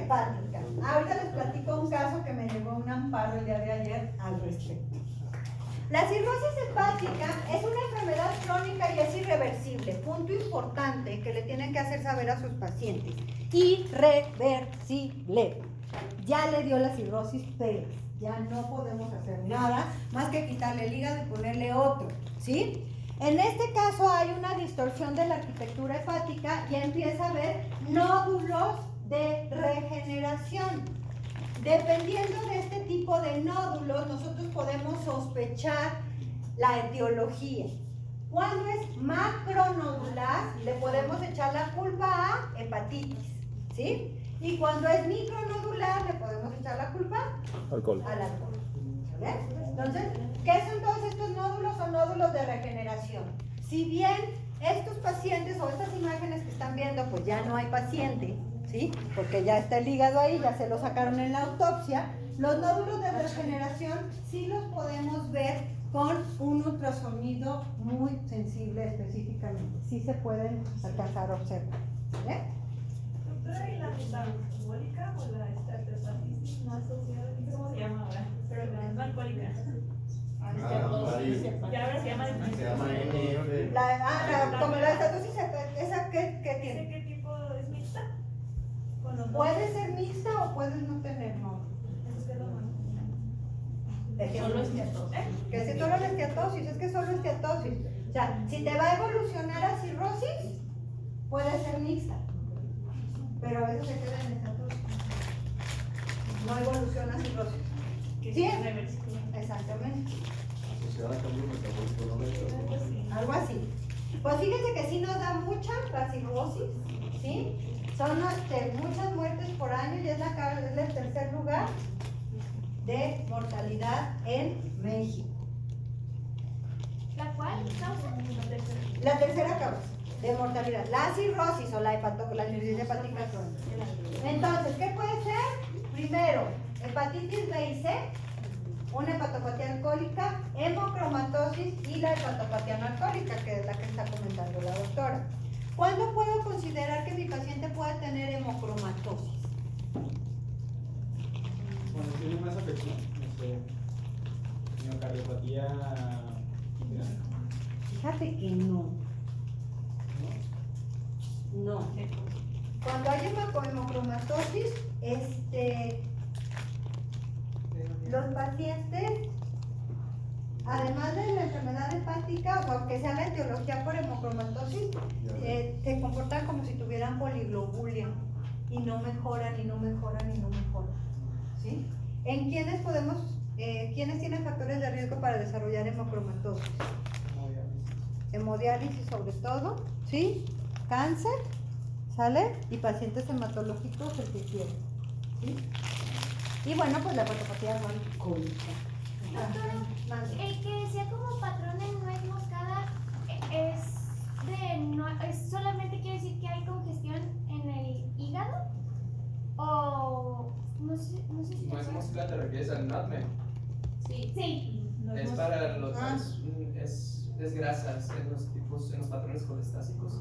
hepática. Ahorita les platico un caso que me llegó un amparo el día de ayer al respecto. La cirrosis hepática es una enfermedad crónica y es irreversible. Punto importante que le tienen que hacer saber a sus pacientes. Irreversible. Ya le dio la cirrosis Pérez. Ya no podemos hacer nada más que quitarle el hígado y ponerle otro, ¿sí? En este caso hay una distorsión de la arquitectura hepática y empieza a haber nódulos de regeneración. Dependiendo de este tipo de nódulos, nosotros podemos sospechar la etiología. Cuando es macronodular, le podemos echar la culpa a hepatitis, ¿sí? Y cuando es micronodular, le podemos echar la culpa Alcohol. al alcohol. ¿Ves? Entonces, ¿qué son todos estos nódulos? Son nódulos de regeneración. Si bien estos pacientes o estas imágenes que están viendo, pues ya no hay paciente, ¿sí? Porque ya está el hígado ahí, ya se lo sacaron en la autopsia. Los nódulos de regeneración sí los podemos ver con un ultrasonido muy sensible específicamente. Sí se pueden alcanzar a observar. ¿Ves? Doctora, ¿y la metabólica o la esteatohepatitis no asociada? No sé cómo se llama ahora, pero la no alcohólica. Ya ahora se llama Se llama NF. Como la estatosis, ¿esa qué tiene? ¿Qué tipo es mixta? Con los Puede ser mixta o puedes no tener nódulos. Eso es lo malo. Solo esteatosis. Que si solo la esteatosis, es que solo esteatosis. O sea, si te va a evolucionar a cirrosis, puede ser mixta. Pero a veces se queda en estatosis. No evoluciona a cirrosis. ¿Sí? Exactamente. Asociada a cambio metabólico no lento. Algo así. Pues fíjense que sí nos da mucha la cirrosis, ¿sí? Son muchas muertes por año y es el tercer lugar de mortalidad en México. ¿La cual causa? La tercera causa de mortalidad, la cirrosis o la cirrosis hepática crónica. Entonces, ¿qué puede ser? Primero, hepatitis B y C, una hepatopatía alcohólica, hemocromatosis y la hepatopatía no alcohólica, que es la que está comentando la doctora. ¿Cuándo puedo considerar que mi paciente pueda tener hemocromatosis? Cuando tiene más afección, no sé, miocardiopatía. Fíjate que no. No. Cuando hay hemocromatosis, los pacientes, además de la enfermedad hepática, o aunque sea la etiología por hemocromatosis, se comportan como si tuvieran poliglobulia y no mejoran, y no mejoran, y no mejoran. ¿Sí? ¿En quiénes quiénes tienen factores de riesgo para desarrollar hemocromatosis? Hemodiálisis sobre todo, ¿sí? Cáncer, ¿sale? Y pacientes hematológicos, el que quieren, ¿sí? Y bueno, pues la hepatopatía no alcohólica. El que decía como patrón en nuez moscada es solamente quiere decir que hay congestión en el hígado o no sé si No es mosca, te refieres al nutmeg. sí. Es para los es grasas en los patrones colestásicos,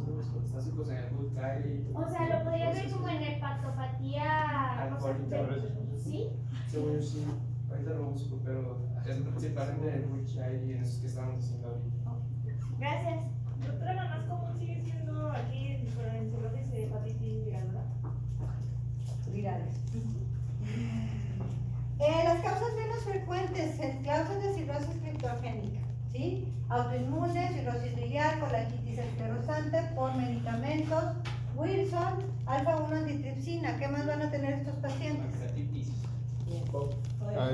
en el gut Kylie. O sea, lo podría ver como en hepatopatía Alcohólica. ¿sí? Según yo sí, ahorita lo busco, pero es principalmente en el gut Kylie y en esos que estamos haciendo ahorita. Gracias. Doctora, la más común sigue siendo aquí en cirrosis de hepatitis viral, ¿verdad? Virales. Las causas menos frecuentes, causas de cirrosis criptogénica, ¿sí? Autoinmune, cirrosis biliar, colangitis esclerosante por medicamentos, Wilson, alfa-1 antitripsina. ¿Qué más van a tener estos pacientes? Hepatitis. El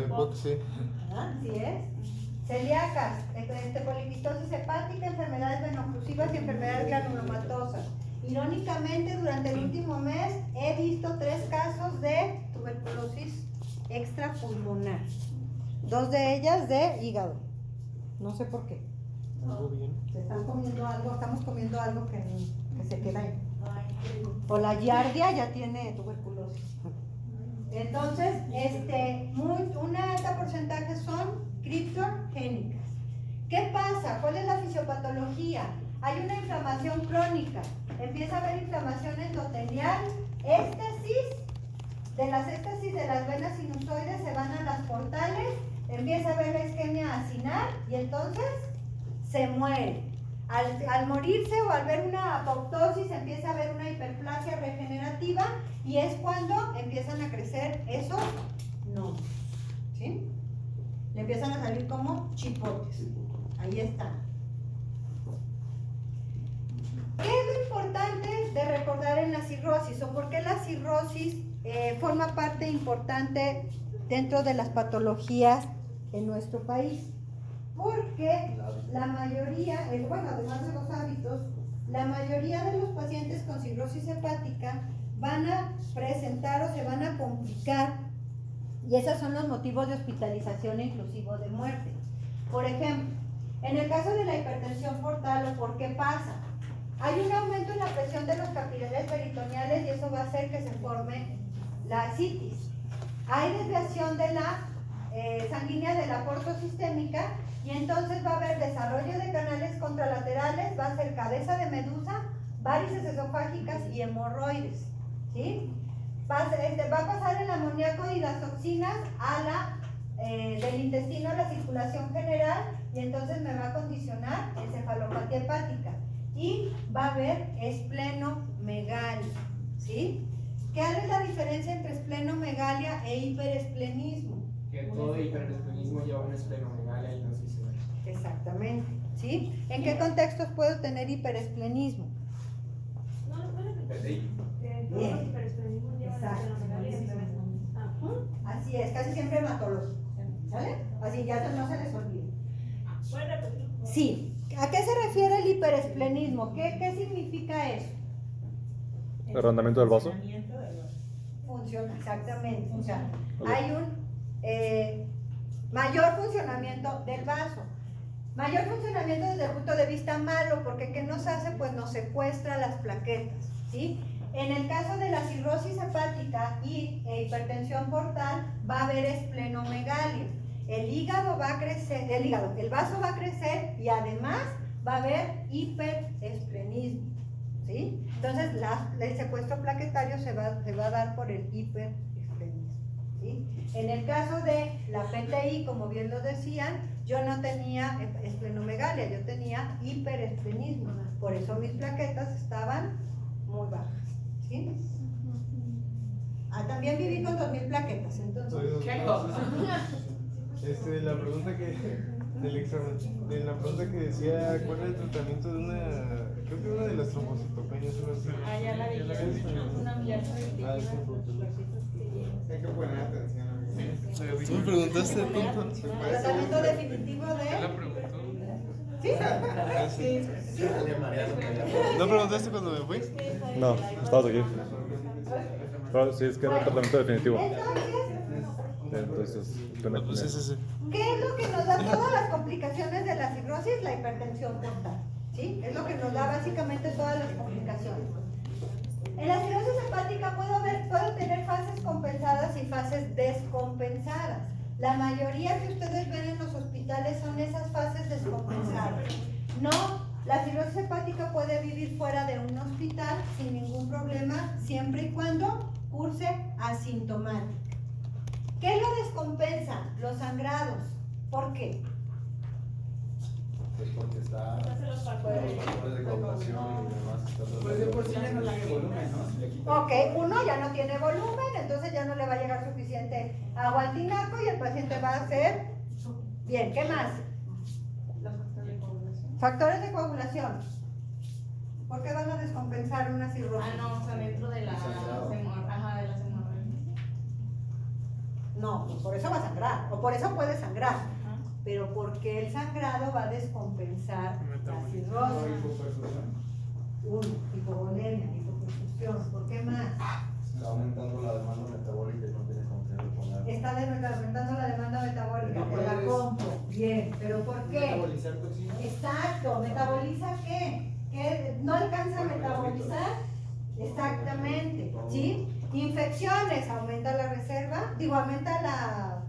POC, sí. Así es. Celíacas, poliquistosis hepática, enfermedades venoclusivas y enfermedades granulomatosas. Irónicamente, durante el último mes he visto 3 casos de tuberculosis extrapulmonar. 2 de ellas de hígado. No sé por qué. Algo bien. Se están comiendo algo, estamos comiendo algo que se queda ahí. O la giardia ya tiene tuberculosis. Entonces, un alto porcentaje son criptogénicas. ¿Qué pasa? ¿Cuál es la fisiopatología? Hay una inflamación crónica. Empieza a haber inflamación endotelial, éstesis de las éstasis de las venas sinusoides se van a las portales, empieza a ver la isquemia acinar y entonces se muere. Al morirse o al ver una apoptosis empieza a ver una hiperplasia regenerativa y es cuando empiezan a crecer esos nódulos, ¿sí? Le empiezan a salir como chipotes. Ahí están. ¿Qué es lo importante de recordar en la cirrosis o por qué la cirrosis forma parte importante dentro de las patologías en nuestro país? Porque la mayoría, bueno, además de los hábitos, la mayoría de los pacientes con cirrosis hepática van a presentar o se van a complicar y esos son los motivos de hospitalización e inclusive de muerte. Por ejemplo, en el caso de la hipertensión portal, ¿o por qué pasa? Hay un aumento en la presión de los capilares peritoneales y eso va a hacer que se forme la ascitis. Hay desviación de la sanguínea de la portosistémica y entonces va a haber desarrollo de canales contralaterales, va a ser cabeza de medusa, varices esofágicas y hemorroides, ¿sí? Va a pasar el amoníaco y las toxinas del intestino a la circulación general y entonces me va a condicionar encefalopatía hepática y va a haber esplenomegalia, ¿sí? ¿Cuál es la diferencia entre esplenomegalia e hiperesplenismo? Que todo hiperesplenismo lleva una esplenomegalia y no sé si se ve. Exactamente, ¿sí? ¿En qué contextos puedo tener hiperesplenismo? ¿Entendí? Bien. Exacto. Así es, casi siempre hematológico, ¿sale? Así ya no se les olvide. Sí, ¿a qué se refiere el hiperesplenismo? ¿Qué significa eso? ¿Agrandamiento del vaso? Funciona, exactamente. O sea, Ok. hay un mayor funcionamiento del vaso. Mayor funcionamiento desde el punto de vista malo, porque ¿qué nos hace? Pues nos secuestra las plaquetas, ¿sí? En el caso de la cirrosis hepática y hipertensión portal, va a haber esplenomegalia. El vaso va a crecer y además va a haber hiperesplenismo, ¿sí? Entonces, el secuestro plaquetario se va a dar por el hiperesplenismo, ¿sí? En el caso de la PTI, como bien lo decían, yo no tenía esplenomegalia, yo tenía hiperesplenismo. Por eso mis plaquetas estaban muy bajas, ¿sí? También viví con 2000 plaquetas, entonces. ¿Qué? La pregunta del examen, de la pregunta que decía cuál era el tratamiento de creo que una de las trombocitopenias, ya la dije. Una ya Hay que poner atención a mí. ¿Tú me preguntaste, tonto? Tratamiento definitivo de... ¿Sí? Sí. ¿No preguntaste cuando me fui? No, estabas aquí. Pero sí, es que era el tratamiento definitivo. Entonces, ¿qué es lo que nos da todas las complicaciones de la cirrosis? La hipertensión portal, ¿sí? Es lo que nos da básicamente todas las complicaciones. En la cirrosis hepática puedo tener fases compensadas y fases descompensadas. La mayoría que ustedes ven en los hospitales son esas fases descompensadas. No, la cirrosis hepática puede vivir fuera de un hospital sin ningún problema, siempre y cuando curse asintomática. ¿Qué lo descompensa? Los sangrados. ¿Por qué? Pues porque está los factores de coagulación y demás. Pues de por sí ya no tiene volumen, ¿no? Si le quitas- Ok, uno ya no tiene volumen, entonces ya no le va a llegar suficiente agua al tinaco y el paciente va a ser bien. ¿Qué más? Factores de coagulación. ¿Por qué van a descompensar una cirrosis? no, o sea, dentro de las hemorroides. No, pues por eso va a sangrar, o por eso puede sangrar, pero porque el sangrado va a descompensar la No, cirrosis. hipoperfusión. Uno, hipovolemia, hipoperfusión. ¿Por qué más? Está aumentando la demanda metabólica y no tiene con qué reponer. Está aumentando la demanda metabólica, No te la puedes- compro. Bien, ¿pero por qué? Metabolizar toxinas. Exacto, ¿metaboliza qué? ¿Qué? ¿No alcanza a metabolizar? Exactamente, ¿sí? Infecciones, aumenta la reserva, aumenta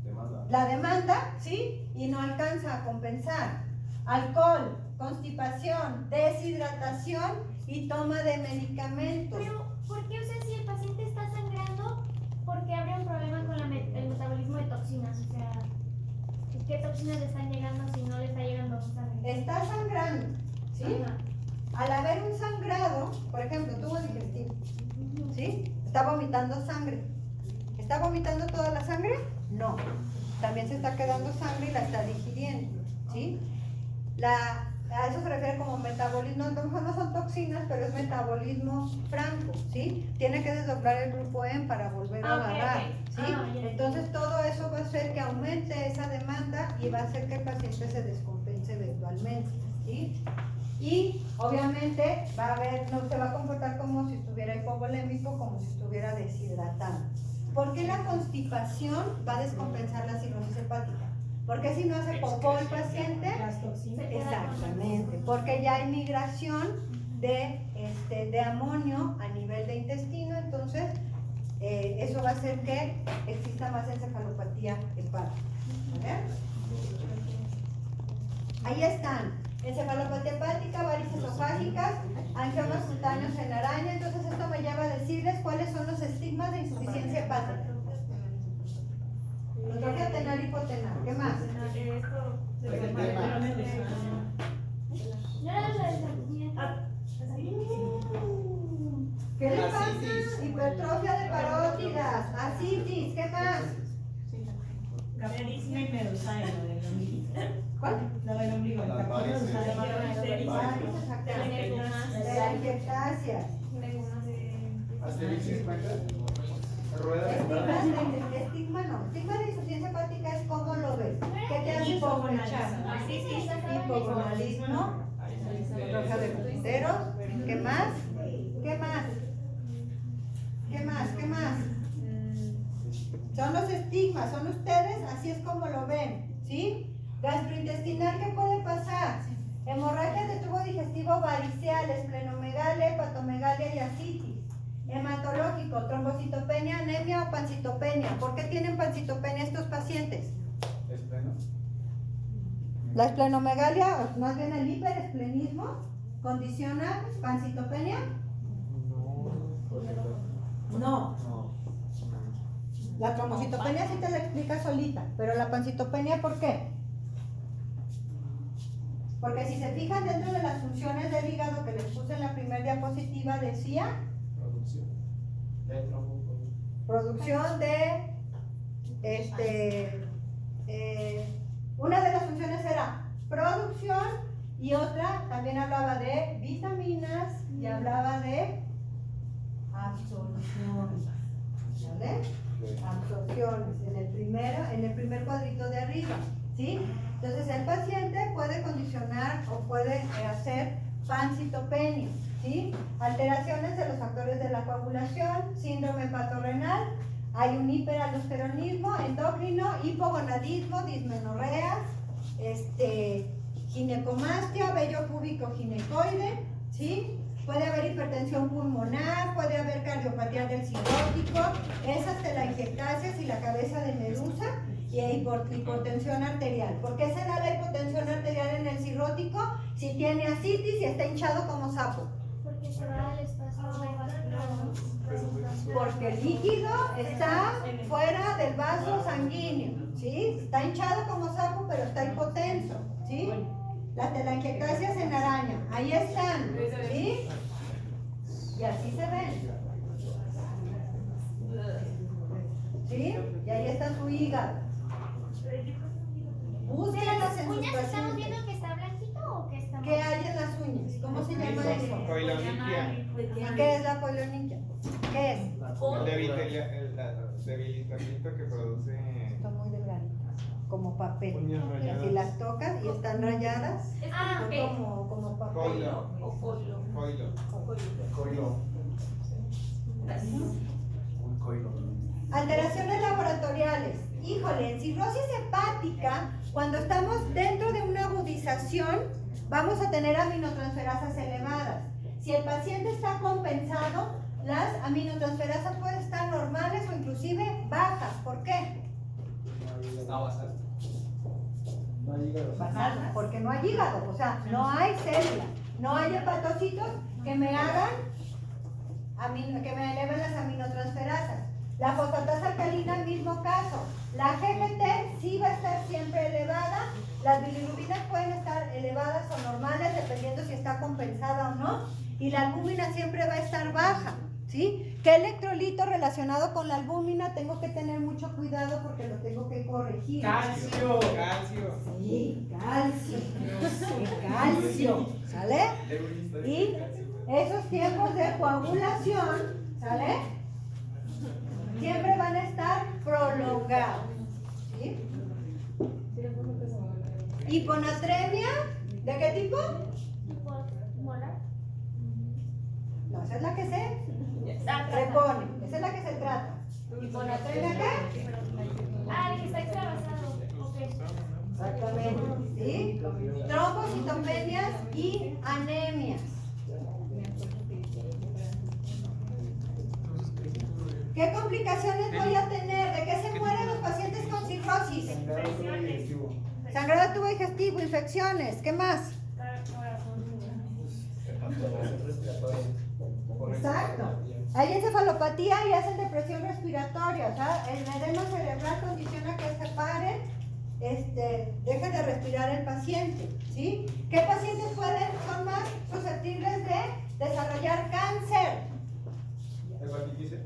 Demanda. la demanda, ¿sí? Y no alcanza a compensar. Alcohol, constipación, deshidratación y toma de medicamentos. Pero, ¿por qué? O sea, si el paciente está sangrando, toxinas le están llegando si no le está llegando sangre? Está sangrando, ¿sí? Ajá. Al haber un sangrado, por ejemplo, tubo digestivo, ¿sí? Está vomitando sangre. ¿Está vomitando toda la sangre? No. También se está quedando sangre y la está digiriendo, ¿sí? A eso se refiere como metabolismo, a lo mejor no son toxinas, pero es metabolismo franco, ¿sí? Tiene que desdoblar el grupo M para volver a Ok, agarrar, ok. ¿sí? Ya. Entonces todo eso va a hacer que aumente esa demanda y va a hacer que el paciente se descompense eventualmente, ¿sí? Y obviamente va a haber, no se va a comportar como si estuviera hipovolémico, como si estuviera deshidratado. ¿Por qué la constipación va a descompensar la cirrosis hepática? Porque si no hace popó el paciente, Las toxinas. exactamente, porque ya hay migración de amonio a nivel de intestino, entonces eso va a hacer que exista más encefalopatía hepática. ¿Vale? Ahí están, encefalopatía hepática, varices esofágicas, angiomas cutáneos en araña. Entonces esto me lleva a decirles cuáles son los estigmas de insuficiencia hepática. Atrofia tenal hipotenal, ¿qué más? No era la desaparición. ¿Qué le pasa? Asitis. Hipertrofia de parótidas, asitis, ¿qué más? Caperismo y medusaino del ombligo. ¿Cuál? Lo del ombligo. el Las capítulo varices. medusaino. Varices, exactamente. De la injectasia. ¿Asterix cuenta? Rueda Estigma no. Estigma de insuficiencia hepática es cómo lo ves. ¿Qué te hace sospechar? Hipogonadismo, atrofia de los enteros. ¿Qué más? ¿Qué más? ¿Qué más? ¿Qué más? Son los estigmas, son ustedes, así es como lo ven, ¿sí? Gastrointestinal, ¿qué puede pasar? Hemorragia de tubo digestivo variceal, esplenomegalia, hepatomegalia y asitis. Hematológico, trombocitopenia, anemia o pancitopenia. ¿Por qué tienen pancitopenia estos pacientes? ¿Es pleno? La esplenomegalia, o más bien el hiperesplenismo, condiciona pancitopenia. No. La trombocitopenia sí te la explica solita, pero la pancitopenia, ¿por qué? Porque si se fijan dentro de las funciones del hígado que les puse en la primera diapositiva, decía producción de, una de las funciones era producción y otra también hablaba de vitaminas y hablaba de absorción, ¿vale? Absorciones en el primer cuadrito de arriba, ¿sí? Entonces el paciente puede condicionar o puede hacer pancitopenia, ¿sí? Alteraciones de los factores de la coagulación, síndrome hepatorrenal, hay un hiperaldosteronismo, endocrino, hipogonadismo, dismenorreas, ginecomastia, vello púbico ginecoide, ¿sí? Puede haber hipertensión pulmonar, puede haber cardiopatía del cirótico, esas telangiectasias y la cabeza de medusa y hipotensión arterial. ¿Por qué se da la hipotensión arterial en el cirrótico si tiene asitis y está hinchado como sapo? Porque se va al espacio vascular. Porque el líquido está fuera del vaso sanguíneo, ¿sí? Está hinchado como sapo, pero está hipotenso, ¿sí? Las telangiectasias en araña, ahí están, ¿sí? Y así se ven, ¿sí? Y ahí está su hígado. Búsquenlas en sus ¿Uñas estamos pacientes. viendo que está blanquito o que está ¿Qué hay en las uñas? ¿Cómo se llama eso? Coiloniquia. ¿Y qué es la polioniquia? ¿Qué es? El debilitamiento que produce. Son muy delgaditas, como papel. Uñas rayadas. Si las tocas y están rayadas, Ah, son ok. como papel. Coilo. Coilo. Un coilo. Alteraciones laboratoriales. Híjole, en cirrosis hepática, cuando estamos dentro de una agudización, vamos a tener aminotransferasas elevadas. Si el paciente está compensado, las aminotransferasas pueden estar normales o inclusive bajas. ¿Por qué? Está basado. Bajas, porque no hay hígado, o sea, no hay célula, no hay hepatocitos que me hagan, que me eleven las aminotransferasas. La fosfatasa alcalina 1000 mismo caso. La GGT sí va a estar siempre elevada. Las bilirubinas pueden estar elevadas o normales dependiendo si está compensada o no. Y la albúmina siempre va a estar baja, ¿sí? ¿Qué electrolito relacionado con la albúmina tengo que tener mucho cuidado porque lo tengo que corregir? Calcio. Sí, calcio. Sí, calcio. ¿Sale? Y esos tiempos de coagulación, ¿sale? Siempre van a estar prolongados. ¿Sí? Hiponatremia, ¿de qué tipo? Molar. No, esa es la que se repone, esa es la que se trata. ¿Hiponatremia qué? Ah, el que está extravasado. Ok. Exactamente, ¿sí? Trombocitopenias y anemias. ¿Qué complicaciones voy a tener? ¿De qué se mueren los pacientes con cirrosis? Sangrado de tubo digestivo, infecciones, ¿qué más? Exacto. Hay encefalopatía y hacen depresión respiratoria, o sea, el edema cerebral condiciona que se pare, deje de respirar el paciente, ¿sí? ¿Qué pacientes son más susceptibles de desarrollar cáncer? Hepatitis C.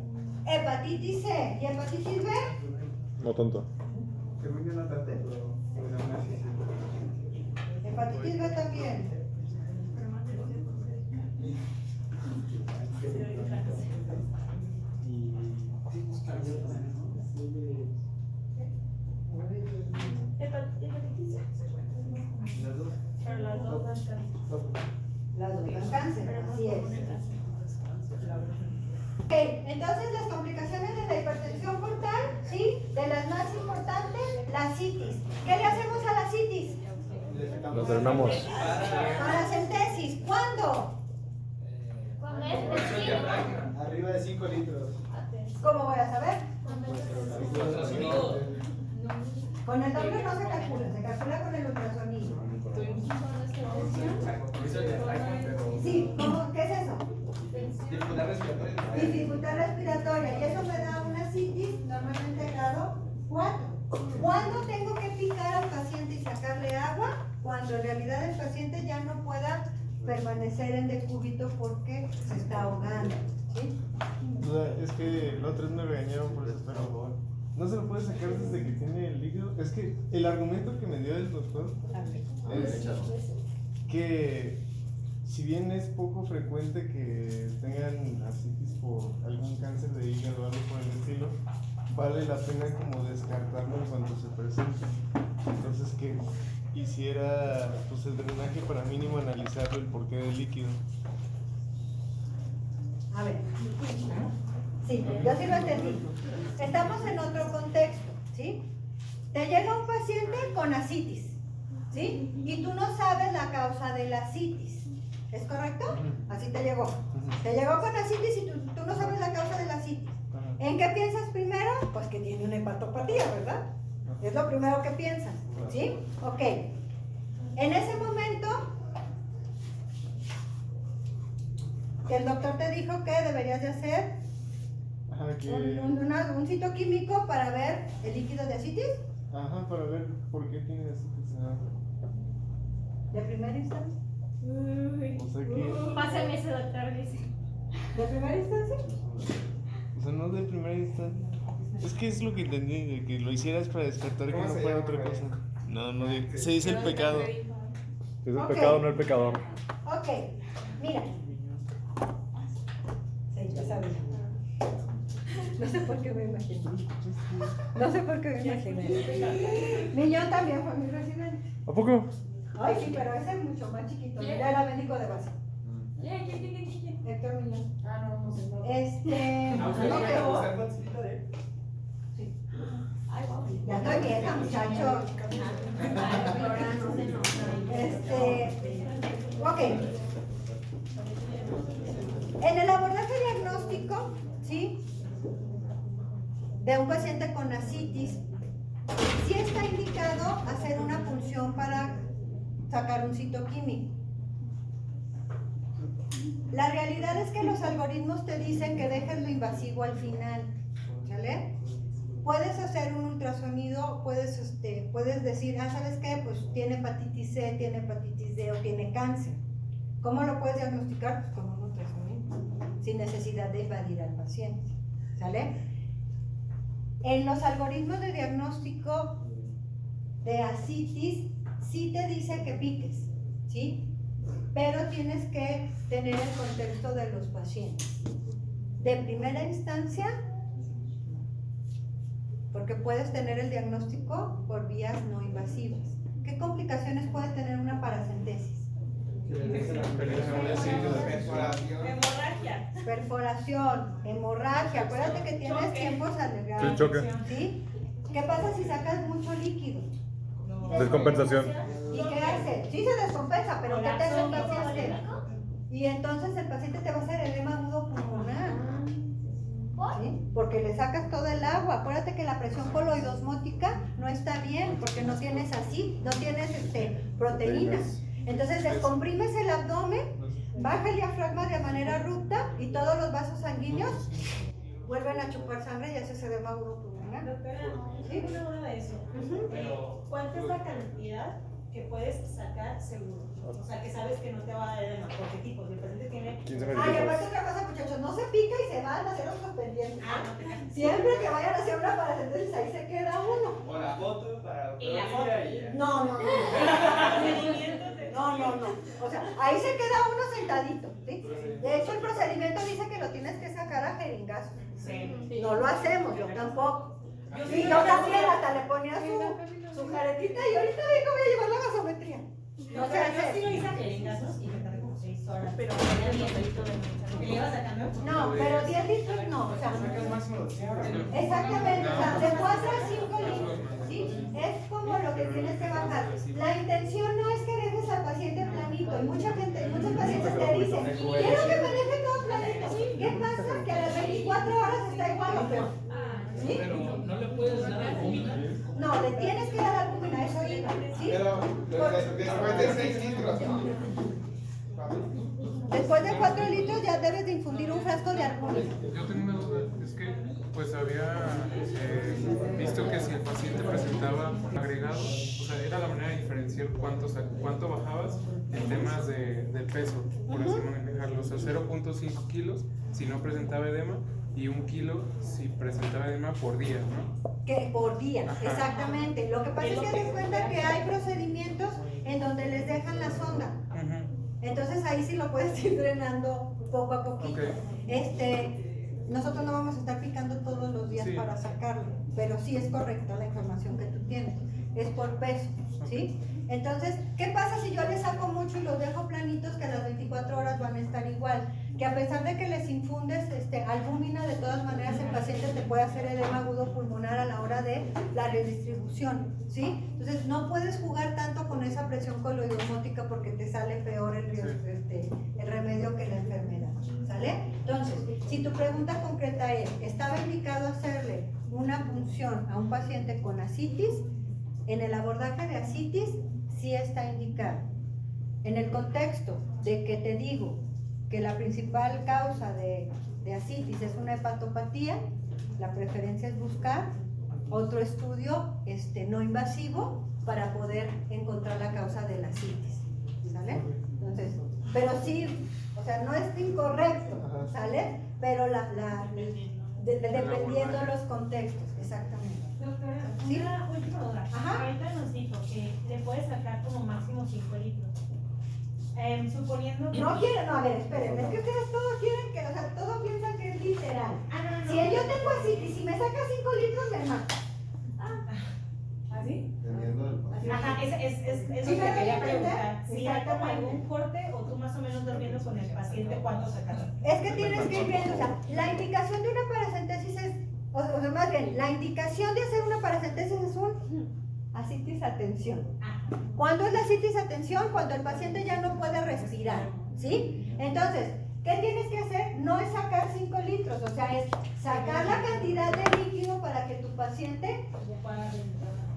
Hepatitis C y hepatitis B. No tanto. Según yo no tanto, pero aún así sí. Hepatitis B también. Hepatitis C. Pero las dos dan cáncer. Las dos dan cáncer, así es. Ok, entonces las complicaciones de la hipertensión portal, ¿sí? De las más importantes, la citis. ¿Qué le hacemos a la citis? Nos drenamos. Paracentesis. ¿Cuándo? Cuando es festivo. Arriba de 5 litros. ¿Cómo voy a saber? Ultrasonido. Con el Doppler no se calcula con el ultrasonido. Sí, ¿cómo? ¿Qué es eso? Dificultad respiratoria. Dificultad respiratoria. Y eso me da una citis normalmente grado 4. ¿Cuándo tengo que picar al paciente y sacarle agua? Cuando en realidad el paciente ya no pueda permanecer en decúbito porque se está ahogando. ¿Sí? O sea, es que la otra vez me regañaron por eso, pero no se lo puede sacar desde que tiene el líquido. Es que el argumento que me dio el doctor es que si bien es poco frecuente que tengan ascitis por algún cáncer de hígado o algo por el estilo, vale la pena como descartarlo en cuanto se presente. Entonces que hiciera pues el drenaje para mínimo analizar el porqué del líquido. A ver. Sí, yo sí lo entendí. Estamos en otro contexto, ¿sí? Te llega un paciente con ascitis, ¿sí? Y tú no sabes la causa de la ascitis. ¿Es correcto? Así te llegó. Te llegó con ascitis y tú no sabes la causa de la ascitis. ¿En qué piensas primero? Pues que tiene una hepatopatía, ¿verdad? Es lo primero que piensas, ¿sí? Ok. En ese momento, el doctor te dijo que deberías de hacer Ajá, que... un citoquímico para ver el líquido de ascitis. Ajá, para ver por qué tiene ascitis. ¿De primera instancia? O sea que... Pásame ese doctor, dice. ¿De primera instancia? O sea, no de primera instancia. Es que es lo que entendí, de que lo hicieras para descartar que ¿Cómo no se fuera llama, otra güey? cosa. No, no, se dice el pecado. Es el Ok. pecado, no el pecador. Ok, mira. Sí, ya sabía. No sé por qué me imaginé. No sé por qué me imaginé. Miñón también fue mi residente. ¿A poco? Ay, sí, pero ese es mucho más chiquito. Mira, era médico de base. Héctor Miñón. No sé. No, pero- Sí. Ya estoy vieja, muchacho. Ok. En el abordaje diagnóstico, ¿sí? De un paciente con ascitis, sí está indicado hacer una punción para sacar un citoquímico. La realidad es que los algoritmos te dicen que dejes lo invasivo al final, ¿sale? Puedes hacer puedes decir, ¿sabes qué? Pues tiene hepatitis C, tiene hepatitis D o tiene cáncer. ¿Cómo lo puedes diagnosticar? Pues con un ultrasonido, sin necesidad de invadir al paciente, ¿sale? En los algoritmos de diagnóstico de ascitis, sí te dice que piques, ¿sí? Pero tienes que tener el contexto de los pacientes. De primera instancia, porque puedes tener el diagnóstico por vías no invasivas. ¿Qué complicaciones puede tener una paracentesis? Hemorragia. Perforación, hemorragia. Acuérdate que tienes Choque. tiempos alargados. Sí, choque. ¿Sí? ¿Qué pasa si sacas mucho líquido? Descompensación. ¿Y qué hace? Sí se descompensa, pero ¿qué te hace el paciente? ¿Volvémico? Y entonces el paciente te va a hacer edema agudo pulmonar. ¿Por? ¿Sí? Porque le sacas todo el agua. Acuérdate que la presión coloidosmótica no está bien porque no tienes así, no tienes proteínas. Entonces descomprimes el abdomen, baja el diafragma de manera abrupta y todos los vasos sanguíneos vuelven a chupar sangre y haces edema agudo pulmonar. Doctora, ¿Sí? una duda de eso. Ujú. ¿Cuánta es la cantidad que puedes sacar seguro? O sea, que sabes que no te va a dar edema. Porque tipo, si el paciente tiene... 15 Ay, mililitros. aparte otra cosa, muchachos, no se pica y se van a hacer otros pendientes. Ah, no te caes. Siempre que vayan a hacer una paracentesis, ahí se queda uno. O la foto para Y la foto. No, no, no. Seguimiento de- No, no, no. O sea, ahí se queda uno sentadito, ¿sí? De hecho, el procedimiento dice que lo tienes que sacar a jeringazo. Sí. No lo hacemos, yo tampoco. Yo Sí, yo también hasta le ponía su jaretita y ahorita vengo voy a llevar la gasometría. No se Yo sí lo hace. hice a jeringazos y me tardé como 6 horas. Pero tenía mi papelito de mancha. ¿Me llevas sacando? No, pero 10 litros no. O sea, exactamente, o sea, de 4 a 5 litros. ¿Sí? Es como lo que tienes que bajar. La intención no es que dejes al paciente planito. Y muchos pacientes te dicen, quiero que me deje todo planito. ¿Qué pasa? Que a las 24 horas está igual o peor. ¿Sí? No le puedes dar albúmina. No, le tienes que dar albúmina, eso iba. ¿Sí? Pero después de 6 litros, ¿no? Después de 4 litros ya debes de infundir un frasco de albúmina. Yo tengo una duda, es que pues había visto que si el paciente presentaba agregado, o sea, era la manera de diferenciar cuánto bajabas en temas de peso, por así manejarlo, o sea, 0.5 kilos si no presentaba edema y 1 kilo si presentaba edema por día, ¿no? Que por día, Ajá. exactamente. Lo que pasa es que den cuenta que hay procedimientos en donde les dejan la sonda. Entonces ahí sí lo puedes ir drenando poco a poquito. Ok. Nosotros no vamos a estar picando todos los días Sí. para sacarlo, pero sí es correcta la información que tú tienes. Es por peso, ¿sí? Entonces, ¿qué pasa si yo les saco mucho y los dejo planitos que a las 24 horas van a estar igual? Que a pesar de que les infundes albúmina, de todas maneras el paciente te puede hacer edema agudo pulmonar a la hora de la redistribución, ¿sí? Entonces, no puedes jugar tanto con esa presión coloidosmótica porque te sale peor el remedio que la enfermedad, ¿sale? Entonces, si tu pregunta concreta es, ¿estaba indicado hacerle una punción a un paciente con ascitis? En el abordaje de ascitis sí está indicado. En el contexto de que te digo que la principal causa de ascitis es una hepatopatía, la preferencia es buscar otro estudio no invasivo para poder encontrar la causa de la ascitis, ¿sale? Entonces, pero sí, o sea, no es incorrecto, ¿sale? Pero dependiendo de los contextos, exactamente. Doctora, ¿Sí? una última duda. Ajá. Ahorita nos dijo que le puedes sacar como máximo 5 litros. Suponiendo que... No quieren, no, a ver, esperen, es que ustedes todos quieren que, o sea, todos piensan que es literal. Ah, no, no, no. Si yo tengo ascitis y si me saca 5 litros, me mata. ¿Así? Dependiendo del paciente. Ajá, es ¿Sí lo que me quería doy a entender? preguntar. Si hay como Exactamente. algún corte o tú más o menos durmiendo con el paciente, ¿cuánto sacaste? Es que tienes que ir viendo, o sea, la indicación de una paracentesis es, o sea, más bien, la indicación de hacer una paracentesis es un ascitis atención. ¿Cuándo es la ascitis atención? Cuando el paciente ya no puede respirar, ¿sí? Entonces, ¿qué tienes que hacer? No es sacar 5 litros, o sea, es sacar la cantidad de líquido para que tu paciente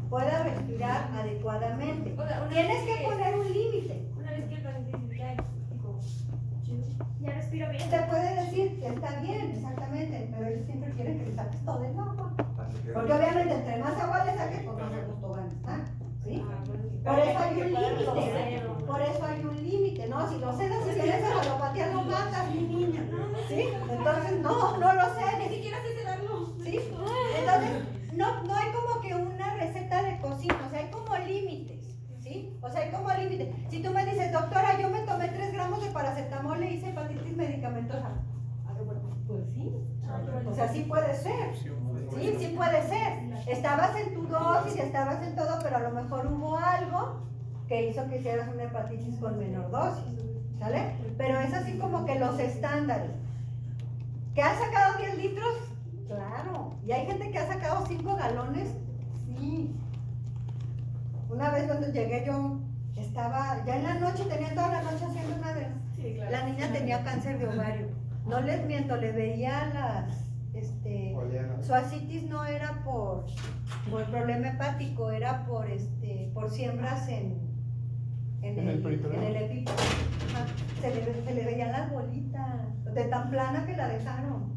pueda respirar adecuadamente. Tienes que poner un límite. Una vez que el paciente dice, tipo, ya respiro bien. Te puede decir que está bien, exactamente, pero ellos siempre quieren que le saques todo el agua. Porque obviamente entre más agua le saques, pues más Por eso hay un límite. Por eso hay un límite, ¿no? Si lo cedas y tienes cefalopatía, lo matas, mi niña. ¿Sí? Entonces, no lo cedes. Ni siquiera sé cedarlo. ¿Sí? Entonces, no hay como que una receta de cocina, o sea, hay como límites, ¿sí? O sea, hay como límites. Si tú me dices, doctora, yo me tomé 3 gramos de paracetamol, le hice hepatitis medicamentosa. Pues sí. O sea, sí puede ser. Sí puede ser. Estabas en tu dosis, estabas en todo, pero a lo mejor hubo algo que hizo que hicieras una hepatitis con menor dosis, ¿sale? Pero es así como que los estándares. ¿Que has sacado 10 litros? Claro. ¿Y hay gente que ha sacado 5 galones? Sí. Una vez cuando llegué yo estaba, ya en la noche, tenía toda la noche haciendo una de... Sí, claro. La niña tenía cáncer de ovario. No les miento, le veía las... su ascitis no era por problema hepático, era por siembras en el epíteto. Se le veían las bolitas, de tan plana que la dejaron.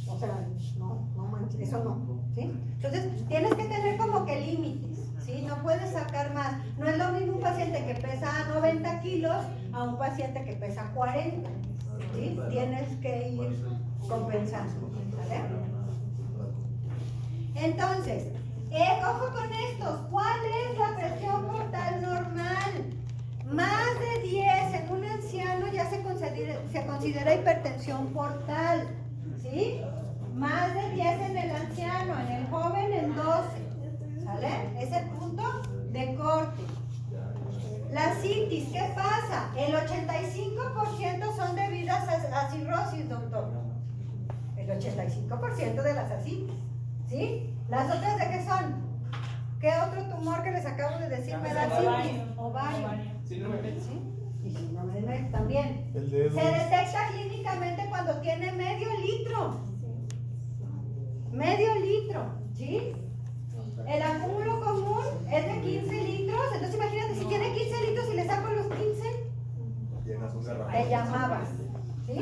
O sea, no manches, eso no, ¿sí? Entonces, tienes que tener como que límites, ¿sí? No puedes sacar más. No es lo mismo un paciente que pesa 90 kilos a un paciente que pesa 40, ¿sí? Tienes que ir compensando, ¿vale? Entonces, ojo con estos. ¿Cuál es la presión portal normal? Más de 10 en un anciano ya se considera hipertensión portal, ¿sí? Más de 10 en el anciano, en el joven en 12, ¿sale? Es el punto de corte. La citis, ¿qué pasa? El 85% son debidas a cirrosis, doctor. El 85% de las ascitis, ¿sí? ¿Las otras de qué son? ¿Qué otro tumor que les acabo de decir me da citis? Ovario. Síndrome de Médici. ¿Sí? Y síndrome de Médici también. El dedo. Se detecta clínicamente cuando tiene medio litro. Medio litro, ¿sí? El acúmulo común es de 15 litros. Entonces imagínate, si tiene 15 litros y le saco los 15, Llenas un garrafón. te llamabas, ¿sí?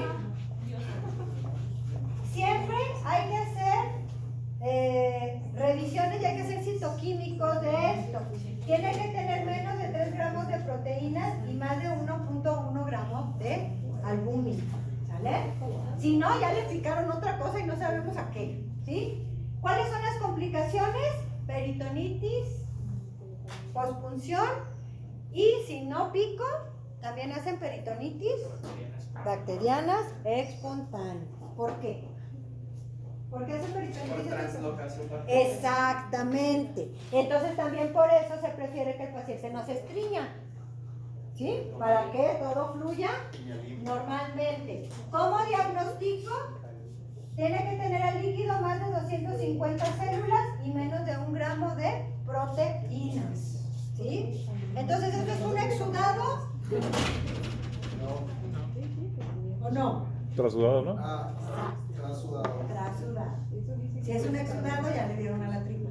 Siempre hay que hacer revisiones y hay que hacer citoquímicos de esto. Tiene que tener menos de 3 gramos de proteínas y más de 1.1 gramos de albúmina, ¿sale? Si no, ya le picaron otra cosa y no sabemos a qué, ¿sí? ¿Cuáles son las complicaciones? Peritonitis, pospunción y si no pico, también hacen peritonitis bacterianas espontáneas. ¿Por qué? ¿Por qué hacen Por peritonitis? translocación. Exactamente. Entonces también por eso se prefiere que el paciente no se estriña. ¿Sí? Para que todo fluya normalmente. ¿Cómo diagnostico? Tiene que tener el líquido más de 250 células y menos de 1 gramo de proteínas. ¿Sí? Entonces, ¿esto es un exudado? ¿O no? Trasudado, ¿no? Ah, trasudado. Trasudado. Si es un exudado, ya le dieron a la tripa.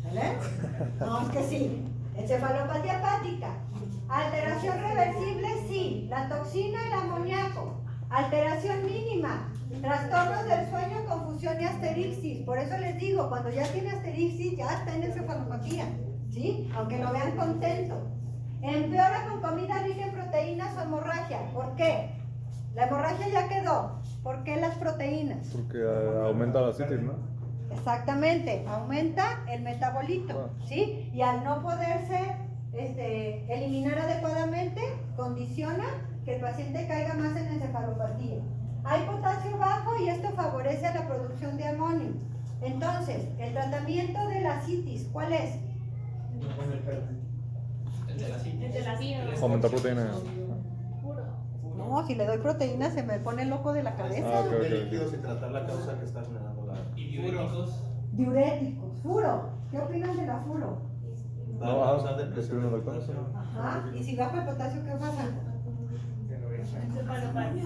¿Sale? No, es que sí. Encefalopatía hepática. Alteración reversible, sí. La toxina, el amoníaco. Alteración mínima. Trastornos del sueño, confusión y asterixis. Por eso les digo, cuando ya tiene asterixis, ya está en encefalopatía. ¿Sí? Aunque lo vean contento. Empeora con comida rica en proteínas o hemorragia. ¿Por qué? La hemorragia ya quedó. ¿Por qué las proteínas? Porque aumenta la citis, ¿no? Exactamente, aumenta el metabolito, ¿sí? Y al no poderse eliminar adecuadamente, condiciona que el paciente caiga más en encefalopatía. Hay potasio bajo y esto favorece la producción de amonio. Entonces, el tratamiento de la citis, ¿cuál es? El de la citis. El de la citis. Aumentar proteína. No, si le doy proteína se me pone loco de la cabeza. Ah, ok, De ok. líquidos y tratar la causa que está generando la... Y diuréticos. Diuréticos, furo. ¿Qué opinan de la furo? Va a causar depresión. doctor. Ajá. ¿Y si bajo el potasio qué pasa? Encefalopatía.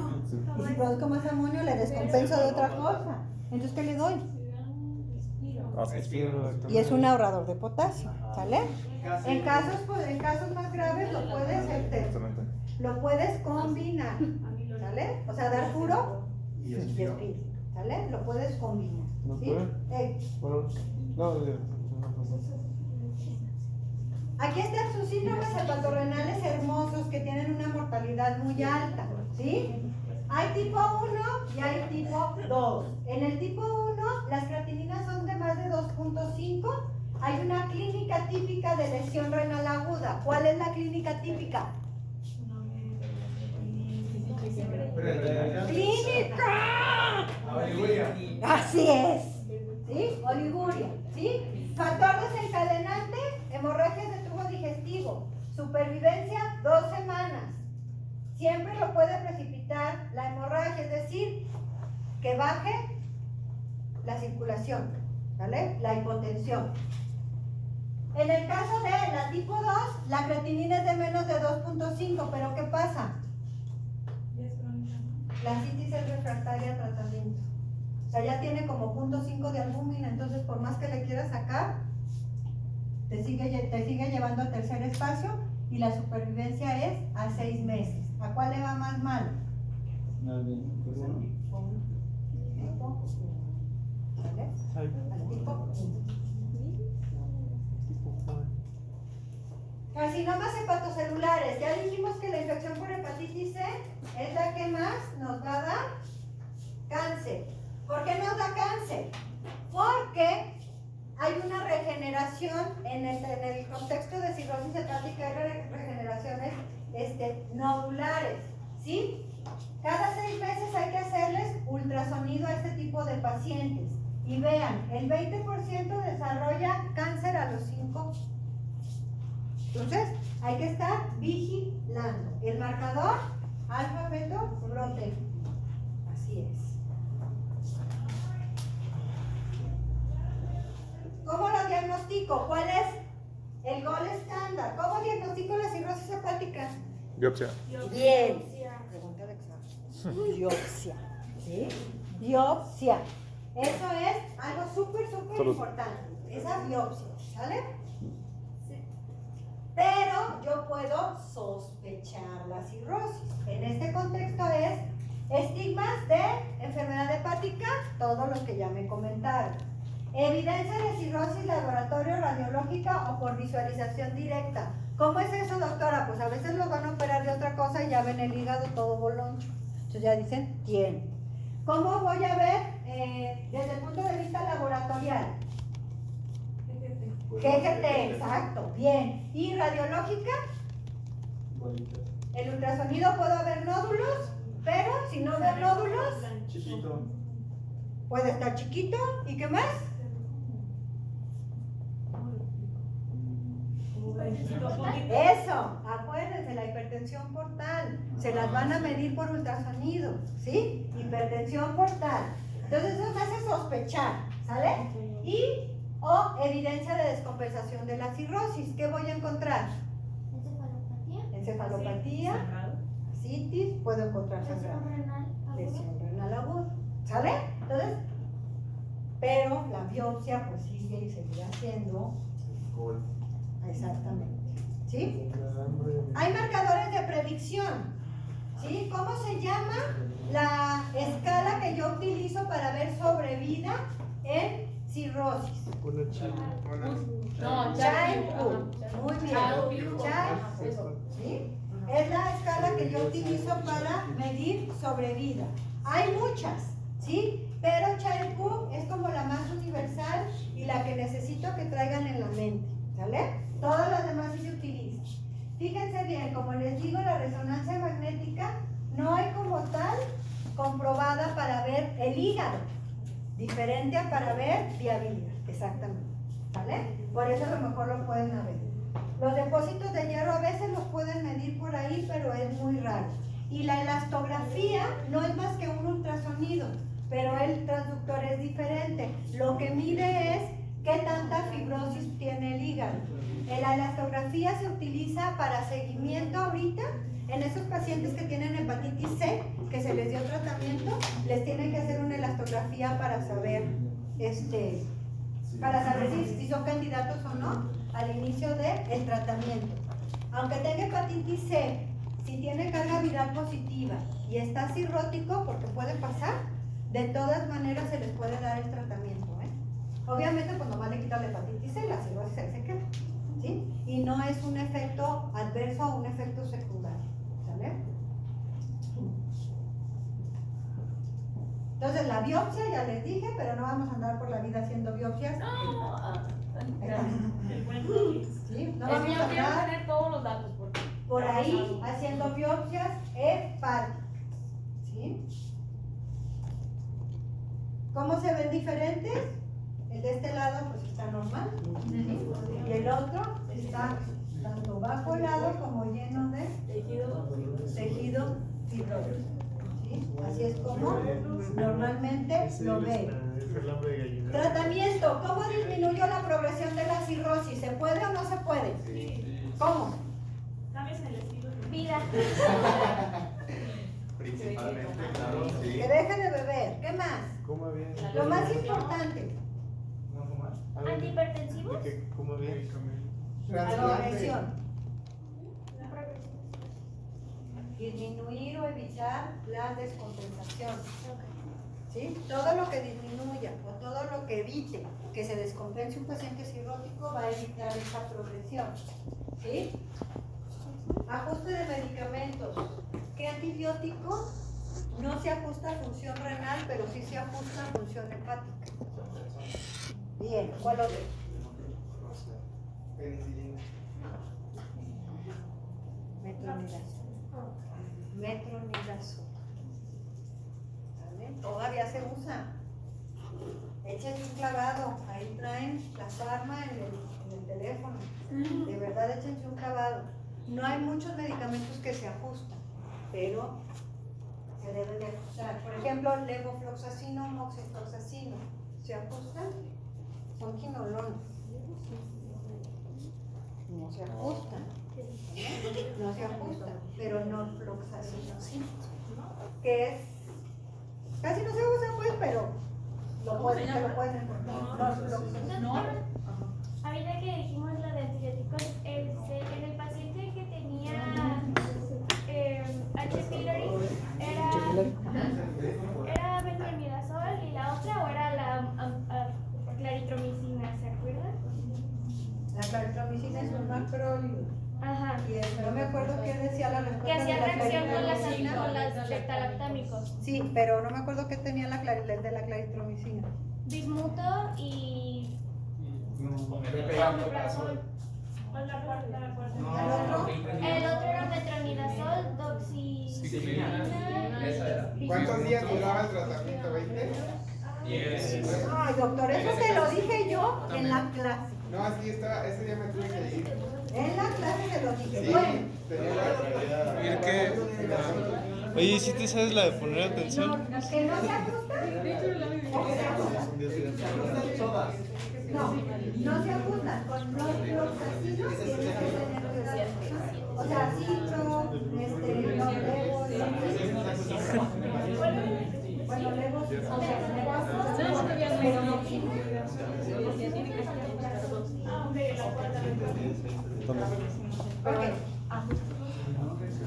Y si produzco más amonio, le descompenso de otra cosa. Entonces, ¿qué le doy? Y es un ahorrador de potasio, ¿sale? En casos más graves lo puedes combinar, ¿sale? O sea, dar furo y espiro, ¿sale? Lo puedes combinar, ¿sí? Doctora. Bueno, no, una cosa. Aquí están sus síndromes hepatorenales hermosos que tienen una mortalidad muy alta, ¿sí? Hay tipo 1 y hay tipo 2. En el tipo 1, las creatininas son de más de 2.5. Hay una clínica típica de lesión renal aguda. ¿Cuál es la clínica típica? ¡Clínica! Así es. ¿Sí? Oliguria. ¿Sí? Factor desencadenante, hemorragias de tubo digestivo. Supervivencia, 2 semanas. Siempre lo puede precipitar la hemorragia, es decir, que baje la circulación, ¿vale? La hipotensión. En el caso de la tipo 2, la creatinina es de menos de 2.5, pero ¿qué pasa? La citis es refractaria a tratamiento. O sea, ya tiene como 0.5 de albúmina, entonces por más que le quieras sacar, te sigue llevando al tercer espacio y la supervivencia es a 6 meses. ¿A cuál le va más mal? ¿Vale? Al tipo 1. Carcinomas hepatocelulares. Ya dijimos que la infección por hepatitis C es la que más nos va a dar cáncer. ¿Por qué nos da cáncer? Porque hay una regeneración en el contexto de cirrosis hepática, hay regeneraciones nodulares, ¿sí? Cada 6 meses hay que hacerles ultrasonido a este tipo de pacientes. Y vean, el 20% desarrolla cáncer a los 5. Entonces, hay que estar vigilando. El marcador, alfa-fetoproteína. Así es. ¿Cómo lo diagnostico? ¿Cuál es el gol estándar? ¿Cómo diagnostico la cirrosis hepática? Biopsia. Bien. Pregunta de examen. Biopsia. ¿Sí? Biopsia. Eso es algo súper importante. Esa biopsia. ¿Sale? Sí. Pero yo puedo sospechar la cirrosis. En este contexto es estigmas de enfermedad hepática, todos los que ya me comentaron. Evidencia de cirrosis laboratorio radiológica o por visualización directa. ¿Cómo es eso, doctora? Pues a veces los van a operar de otra cosa y ya ven el hígado todo boloncho. Entonces ya dicen, tiene. ¿Cómo voy a ver desde el punto de vista laboratorial? GGT, exacto, bien. ¿Y radiológica? El ultrasonido puedo ver nódulos, pero si no veo nódulos, Chiquito. puede estar chiquito. ¿Y qué más? Eso, acuérdense, la hipertensión portal, se las van a medir por ultrasonido, ¿sí? Hipertensión portal. Entonces eso me hace sospechar, ¿sale? Y o evidencia de descompensación de la cirrosis. ¿Qué voy a encontrar? Encefalopatía, citis, puedo encontrar sangrado, lesión renal aguda, ¿sale? Entonces, pero la biopsia pues sigue y seguirá siendo. Exactamente, ¿sí? Hay marcadores de predicción, ¿sí? ¿Cómo se llama la escala que yo utilizo para ver sobrevida en cirrosis? No, Child-Pugh. Muy bien. Child-Pugh, ¿sí? Es la escala que yo utilizo para medir sobrevida. Hay muchas, ¿sí? Pero Child-Pugh es como la más universal y la que necesito que traigan en la mente, ¿sale? Todas las demás sí se utilizan. Fíjense bien, como les digo, la resonancia magnética no hay como tal comprobada para ver el hígado, diferente a para ver viabilidad, exactamente, ¿vale? Por eso a lo mejor lo pueden ver. Los depósitos de hierro a veces los pueden medir por ahí, pero es muy raro. Y la elastografía no es más que un ultrasonido, pero el transductor es diferente. Lo que mide es qué tanta fibrosis tiene el hígado. La elastografía se utiliza para seguimiento ahorita en esos pacientes que tienen hepatitis C, que se les dio tratamiento, les tienen que hacer una elastografía para saber, si son candidatos o no al inicio del tratamiento. Aunque tenga hepatitis C, si tiene carga viral positiva y está cirrótico, porque puede pasar, de todas maneras se les puede dar el tratamiento, ¿eh? Obviamente, pues nomás le quita la hepatitis C, la cirrosis se queda, ¿sí? Y no no es un efecto adverso o un efecto secundario. ¿Sale? Entonces la biopsia ya les dije, pero no vamos a andar por la vida haciendo biopsias. ¿Sí? No vamos a andar tener todos los datos por ahí haciendo biopsias hepáticas. ¿Sí? ¿Cómo se ven diferentes? El de este lado pues está normal, ¿sí? Y el otro está tanto bajo el lado como lleno de tejido fibroso. ¿Sí? Así es como normalmente lo ven. Tratamiento. ¿Cómo disminuyó la progresión de la cirrosis? ¿Se puede o no se puede? ¿Cómo? Cambios en el estilo de vida. Principalmente, claro, sí. Que deje de beber. ¿Qué más? Coma bien. Lo más importante. A ver, ¿Antihipertensivos? de que coma bien. Progresión. Disminuir o evitar la descompensación. ¿Sí? Todo lo que disminuya o todo lo que evite que se descompense un paciente cirrótico va a evitar esta progresión. ¿Sí? Ajuste de medicamentos. ¿Qué antibiótico? No se ajusta a función renal, pero sí se ajusta a función hepática. Bien, ¿cuál otro? Penicilina. Metronidazol. Metronidazol. ¿Sale? Todavía se usa. Échense un clavado. Ahí traen la farma en el teléfono. De verdad, échense un clavado. No hay muchos medicamentos que se ajustan, pero se deben de ajustar. Por ejemplo, levofloxacino, moxifloxacino. ¿Se ajustan? Son quinolones. No se ajustan. No se ajustan, pero norfloxacino sí. Que es, casi no se usa pues, pero se lo pueden encontrar. Norfloxacino. Ahorita que dijimos lo de antibióticos, en el paciente que tenía H. pylori, ¿era metronidazol y la otra o era la claritromicina, se acuerdan? La claritromicina es un macrólido. Ajá. Y no me acuerdo qué decía la respuesta. Que hacía de la reacción con claritromicina. las beta-lactámicos. Sí, pero no me acuerdo qué tenía la de la claritromicina. Bismuto y omeprazol. ¿Cuál es la cuarta? el otro era metronidazol, doxiciclina. ¿Cuántos días duraba el tratamiento? ¿20? Ay, doctor, eso te lo dije yo en la clase. No, sí, ese día me tuve que ir. En la clase te lo dije. Sí, Bueno, tenía ¿qué? Oye, ¿sí te sabes la de poner atención? que no se ajusta. No, no se ajustan. Con norfloxacino tienes que tener cuidado. O sea, citro, levo, bueno, levo, o sea, pero no. Ok.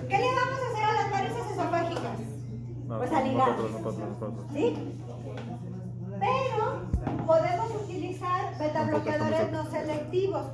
¿Qué le vamos a hacer a las varices esofágicas? Pues a ligar. ¿Sí? Pero podemos utilizar beta bloqueadores no selectivos.